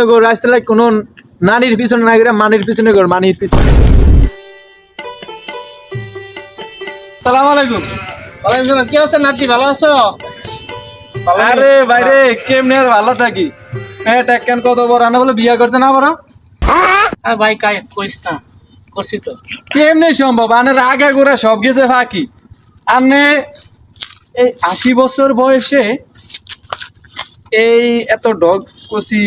গো রাস্তায় কোন নানির পিছনে না গিয়ে মানির পিছনে গো মানির পিছনে। আসসালামু আলাইকুম। ওয়ালাইকুম সালাম। কি অবস্থা নাতি, ভালো আছো? আরে বাইরে কেমনে আর ভালো থাকি। হ্যাঁ টাক্কান কত বড় আনা বলে বিয়া করছে না বড়। আর ভাই কাই কইস না, করছি তো। কেমনে সম্ভব আনের আগে করে সব গেছে ফাঁকি। আনে এই 80 বছর বয়সে এই এত ডগ কষি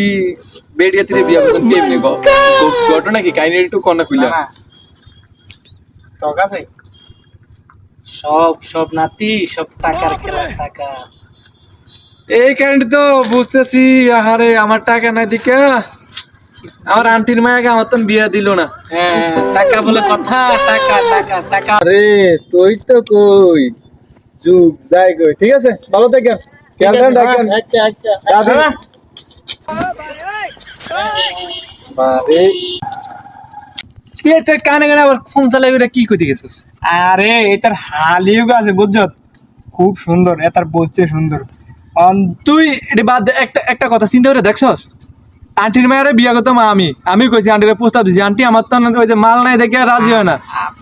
বেড়িয়া তীরে বিয়া করছেন কেমনে ঘটনা কি কাহিনী একটু কন্যা খুলে। টক আছে সব সব নাতি, সব টাকার খেলা, টাকা। এই কাহিনী তো বুঝতেছি। আহারে আমার টাকা নাই দিকে আমার আন্টির মায়াকে আমার তো বিয়া দিল না। হ্যাঁ, টাকা বলে কথা, টাকা টাকা টাকা। আরে তুই তো কই যুগ যাই কই। ঠিক আছে ভালো থাকেন, খেয়াল রাখেন। আচ্ছা আচ্ছা দাদি। বারে তুই তো কানে কানে আবার ফোন চালাই ওটা কি কইতে গেছিস? আরে এটার হালিও আছে বুঝছো, খুব সুন্দর, এটার বলছে সুন্দর। তুই এটা বাদ দে, একটা একটা কথা চিন্তা করে দেখছস আন্টির মায়ের বিয়া করতাম আমি কইছি আন্টির প্রস্তাব দিছি। আন্টি আমার তো ওই যে মাল নাই দেখে রাজি হয় না।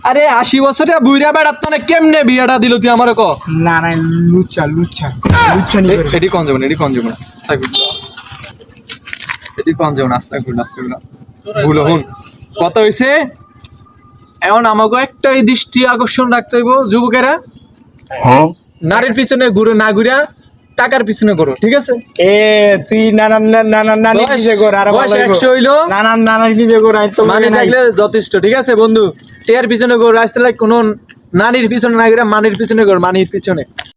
আরে 80 বছরে বুইরা বেড়াত তো কেমনে বিয়াটা দিল তুই আমার ক। না না, লুচ্চা লুচ্চা লুচ্চা নি করে। এটি কোন যাবেন, এটি কোন যাবেন, এটি কোন যাবেন। আস্তে করে আস্তে করে ভুল হন কত হইছে। এখন আমাকে একটা এই দৃষ্টি আকর্ষণ রাখতে হইব যুবকেরা, নারীর পিছনে ঘুরে না ঘুরা টাকার পিছনে ঘুরো। ঠিক আছে? এ তুই নানা নানা নানি নিজে কর, আর বয়স 100 হইলো নানা নানা নিজে কর, আই তো মানে থাকলে যথেষ্ট। ঠিক আছে বন্ধু, টেয়ার পিছনে ঘুর রাস্তায় কোন নারীর পিছনে না ঘুরে মানির পিছনে ঘুর মানির পিছনে।